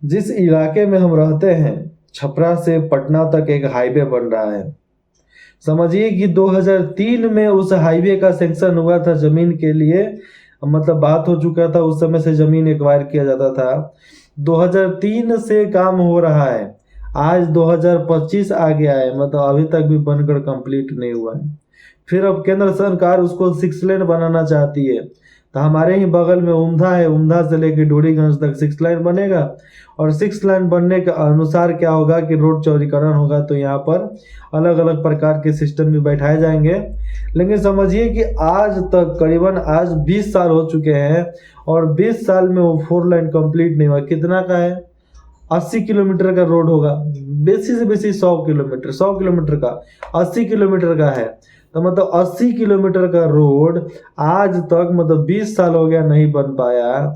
जिस इलाके में हम रहते हैं, छपरा से पटना तक एक हाईवे बन रहा है। समझिए कि 2003 में उस हाईवे का सेंक्शन हुआ था जमीन के लिए, मतलब बात हो चुका था, उस समय से जमीन एक्वायर किया जाता था। 2003 से काम हो रहा है, आज 2025 आ गया है, मतलब अभी तक भी बनकर कंप्लीट नहीं हुआ है। फिर अब केंद्र सरकार उसको 6 लेन बनाना चाहती है। तो हमारे ही बगल में उम्धा है, उम्धा से लेकर डोरीगंज तक 6 लाइन बनेगा। और 6 लाइन बनने के अनुसार क्या होगा कि रोड चौड़ीकरण होगा, तो यहाँ पर अलग अलग प्रकार के सिस्टम भी बैठाए जाएंगे। लेकिन समझिए कि आज तक करीबन आज 20 साल हो चुके हैं और 20 साल में वो 4 लाइन कंप्लीट नहीं हुआ। कितना का है? 80 किलोमीटर का रोड होगा, बेसी से बेसी 100 किलोमीटर, 100 किलोमीटर का 80 किलोमीटर का है। तो मतलब 80 किलोमीटर का रोड आज तक, मतलब 20 साल हो गया, नहीं बन पाया।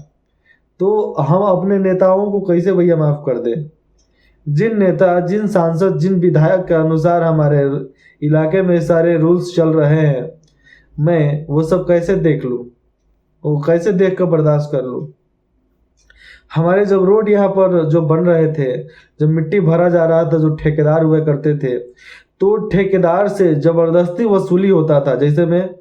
तो हम अपने नेताओं को कैसे भैया माफ कर दे? जिन नेता, जिन सांसद, जिन विधायक के अनुसार हमारे इलाके में सारे रूल्स चल रहे हैं, मैं वो सब कैसे देख लूँ? वो कैसे देख कर बर्दाश्त कर लूँ? हमारे जब रोड यहाँ पर जो बन रहे थे, जब मिट्टी भरा जा रहा था, जो ठेकेदार हुआ करते थे, तो ठेकेदार से जबरदस्ती वसूली होता था। जैसे में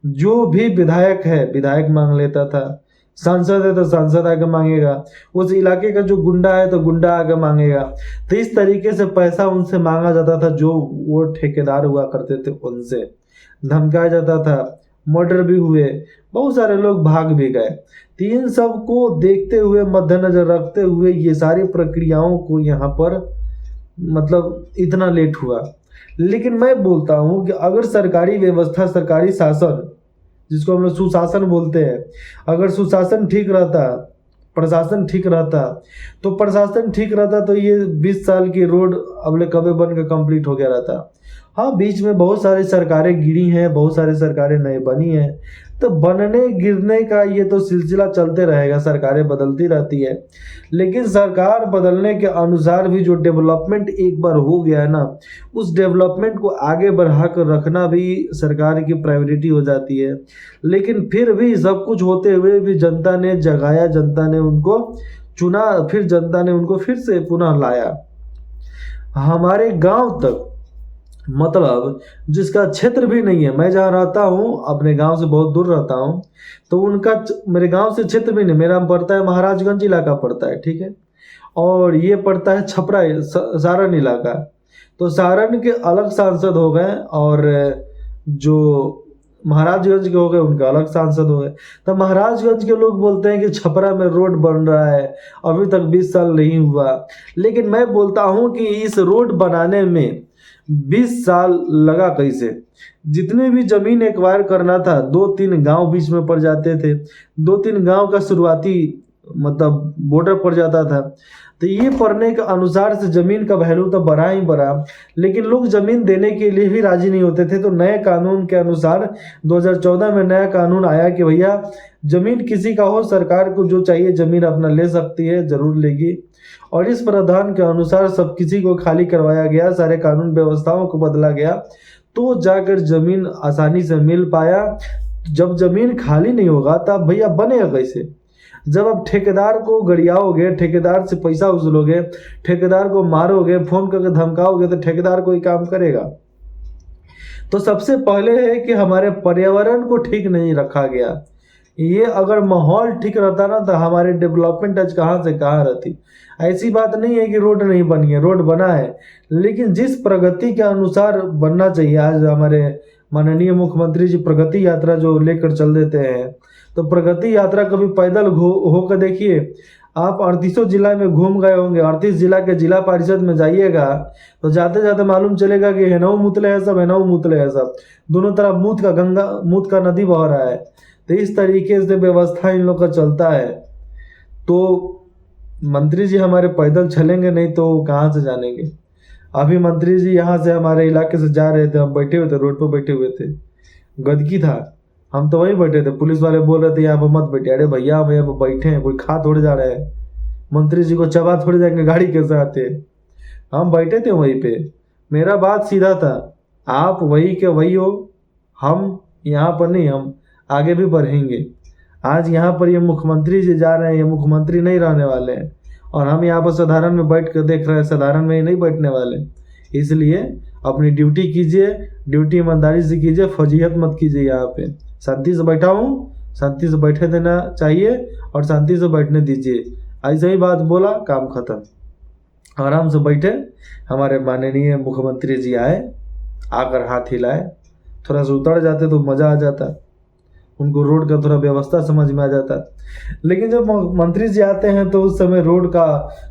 जो भी विधायक है, विधायक मांग लेता था, सांसद है तो सांसद आके मांगेगा, उस इलाके का जो गुंडा है तो गुंडा आके मांगेगा। तो इस तरीके से पैसा उनसे मांगा जाता था, जो वो ठेकेदार हुआ करते थे उनसे धमकाया जाता था। मर्डर भी हुए, बहुत सारे लोग भाग भी गए। तो इन सब को देखते हुए, मद्देनजर रखते हुए, ये सारी प्रक्रियाओं को यहाँ पर मतलब इतना लेट हुआ। लेकिन मैं बोलता हूँ कि अगर सरकारी व्यवस्था, सरकारी शासन, जिसको हम लोग सुशासन बोलते हैं, अगर सुशासन ठीक रहता, प्रशासन ठीक रहता, तो प्रशासन ठीक रहता तो ये 20 साल की रोड अगले कभी बन के कंप्लीट हो गया रहता। हाँ, बीच में बहुत सारी सरकारें गिरी हैं, बहुत सारी सरकारें नई बनी हैं, तो बनने गिरने का ये तो सिलसिला चलते रहेगा, सरकारें बदलती रहती है। लेकिन सरकार बदलने के अनुसार भी जो डेवलपमेंट एक बार हो गया है ना, उस डेवलपमेंट को आगे बढ़ा कर रखना भी सरकार की प्रायोरिटी हो जाती है। लेकिन फिर भी सब कुछ होते हुए भी जनता ने जगाया, जनता ने उनको चुना, फिर जनता ने उनको फिर से पुनः लाया हमारे गांव तक। मतलब जिसका क्षेत्र भी नहीं है, मैं जहाँ रहता हूँ अपने गांव से बहुत दूर रहता हूँ, तो उनका मेरे गांव से क्षेत्र भी नहीं, मेरा पड़ता है महाराजगंज इलाका पड़ता है, ठीक है, और ये पड़ता है छपरा, सारण इलाका। तो सारण के अलग सांसद हो गए और जो महाराजगंज के हो गए उनके अलग सांसद हो गए। तो महाराजगंज के लोग बोलते हैं कि छपरा में रोड बन रहा है, अभी तक 20 साल नहीं हुआ। लेकिन मैं बोलता हूँ कि इस रोड बनाने में 20 साल लगा कैसे? जितने भी जमीन एक्वायर करना था, 2-3 गांव बीच में पड़ जाते थे, 2-3 गांव का शुरुआती मतलब बॉर्डर पड़ जाता था। तो ये पढ़ने के अनुसार से जमीन का वैल्यू तो बढ़ा ही बढ़ा, लेकिन लोग जमीन देने के लिए भी राजी नहीं होते थे। तो नए कानून के अनुसार 2014 में नया कानून आया कि भैया जमीन किसी का हो, सरकार को जो चाहिए जमीन अपना ले सकती है, जरूर लेगी। और इस प्रावधान के अनुसार सब किसी को खाली करवाया गया, सारे कानून व्यवस्थाओं को बदला गया, तो जाकर जमीन आसानी से मिल पाया। जब जमीन खाली नहीं होगा तब भैया बनेगा कैसे? जब आप ठेकेदार को गरियाओगे, ठेकेदार से पैसा वसूलोगे, ठेकेदार को मारोगे, फोन करके धमकाओगे, तो ठेकेदार कोई काम करेगा? तो सबसे पहले है कि हमारे पर्यावरण को ठीक नहीं रखा गया। ये अगर माहौल ठीक रहता ना, तो हमारे डेवलपमेंट आज कहाँ से कहाँ रहती। ऐसी बात नहीं है कि रोड नहीं बनी है, रोड बना है, लेकिन जिस प्रगति के अनुसार बनना चाहिए। आज हमारे माननीय मुख्यमंत्री जी प्रगति यात्रा जो लेकर चल देते हैं, तो प्रगति यात्रा कभी पैदल होकर देखिए। आप 38 जिला में घूम गए होंगे, 38 जिला के जिला परिषद में जाइएगा तो जाते जाते मालूम चलेगा कि हेनऊ मुतले है सब, हेनऊ मुतले है सब, दोनों तरफ मूत का गंगा, मूत का नदी बह रहा है। तो इस तरीके से व्यवस्था इन लोग का चलता है। तो मंत्री जी हमारे पैदल चलेंगे नहीं तो कहाँ से जानेंगे? अभी मंत्री जी यहाँ से हमारे इलाके से जा रहे थे, हम बैठे हुए थे, रोड पर बैठे हुए थे, गदगी था, हम तो वहीं बैठे थे। पुलिस वाले बोल रहे थे यहाँ पर मत बैठे। अरे भैया हम यहाँ पर बैठे हैं, कोई खा थोड़े जा रहे हैं, मंत्री जी को चबा थोड़े जाएंगे, गाड़ी कैसे आते? हम बैठे थे वहीं पे। मेरा बात सीधा था, आप वही के वही हो, हम यहाँ पर नहीं, हम आगे भी बढ़ेंगे। आज यहाँ पर ये मुख्यमंत्री जी जा रहे हैं, ये मुख्यमंत्री नहीं रहने वाले हैं, और हम यहाँ पर साधारण में बैठ कर देख रहे हैं, साधारण में ही नहीं बैठने वाले। इसलिए अपनी ड्यूटी कीजिए, ड्यूटी ईमानदारी से कीजिए, फजीहत मत कीजिए। यहाँ पे शांति से बैठा हूँ, शांति से बैठे देना चाहिए और शांति से बैठने दीजिए। ऐसे ही बात बोला, काम खत्म। आराम से बैठे। हमारे माननीय मुख्यमंत्री जी आए, आकर हाथ हिलाए, थोड़ा सा उतर जाते तो मज़ा आ जाता, उनको रोड का थोड़ा व्यवस्था समझ में आ जाता। लेकिन जब मंत्री जी आते हैं तो उस समय रोड का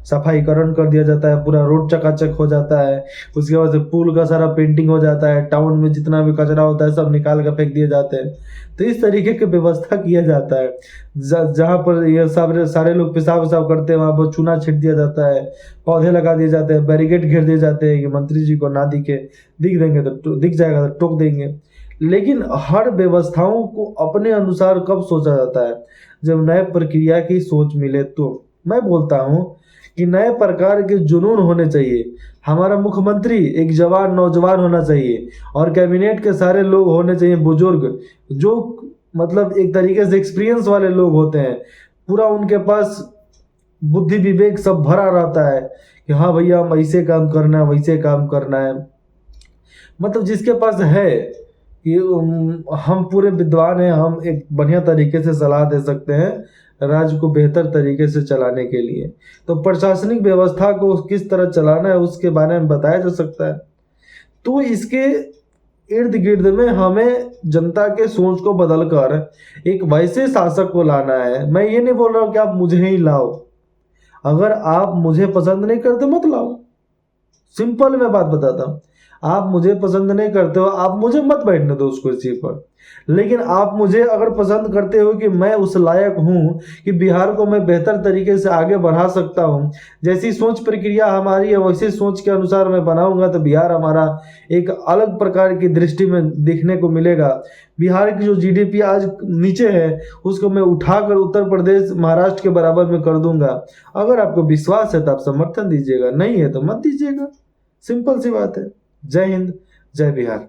सफाईकरण कर दिया जाता है, पूरा रोड चकाचक हो जाता है। उसके बाद से पुल का सारा पेंटिंग हो जाता है, टाउन में जितना भी कचरा होता है सब निकाल कर फेंक दिए जाते हैं। तो इस तरीके की व्यवस्था किया जाता है। जहाँ पर ये सब सारे लोग पेशाब वेशाब करते हैं वहाँ पर चूना छिट दिया जाता है, पौधे लगा दिए जाते हैं, बैरिकेड घेर दिए जाते हैं कि मंत्री जी को ना दिखे, दिख देंगे तो दिख जाएगा तो टोक देंगे। लेकिन हर व्यवस्थाओं को अपने अनुसार कब सोचा जाता है? जब नए प्रक्रिया की सोच मिले तो। मैं बोलता हूँ कि नए प्रकार के जुनून होने चाहिए। हमारा मुख्यमंत्री एक जवान नौजवान होना चाहिए और कैबिनेट के सारे लोग होने चाहिए बुजुर्ग, जो मतलब एक तरीके से एक्सपीरियंस वाले लोग होते हैं। पूरा उनके पास बुद्धि विवेक सब भरा रहता है कि हाँ भैया हम ऐसे काम करना है, वैसे काम करना है। मतलब जिसके पास है कि हम पूरे विद्वान हैं, हम एक बढ़िया तरीके से सलाह दे सकते हैं राज्य को बेहतर तरीके से चलाने के लिए। तो प्रशासनिक व्यवस्था को किस तरह चलाना है उसके बारे में बताया जा सकता है। तो इसके इर्द गिर्द में हमें जनता के सोच को बदलकर एक वैसे शासक को लाना है। मैं ये नहीं बोल रहा हूँ कि आप मुझे ही लाओ, अगर आप मुझे पसंद नहीं करते मत लाओ। सिंपल मैं बात बताता हूँ, आप मुझे पसंद नहीं करते हो, आप मुझे मत बैठने दो उस कुर्सी पर। लेकिन आप मुझे अगर पसंद करते हो कि मैं उस लायक हूँ कि बिहार को मैं बेहतर तरीके से आगे बढ़ा सकता हूँ, जैसी सोच प्रक्रिया हमारी है वैसी सोच के अनुसार मैं बनाऊंगा तो बिहार हमारा एक अलग प्रकार की दृष्टि में दिखने को मिलेगा। बिहार की जो जीडीपी आज नीचे है उसको मैं उठाकर उत्तर प्रदेश महाराष्ट्र के बराबर में कर दूंगा। अगर आपको विश्वास है तो आप समर्थन दीजिएगा, नहीं है तो मत दीजिएगा। सिंपल सी बात है। जय हिंद, जय बिहार।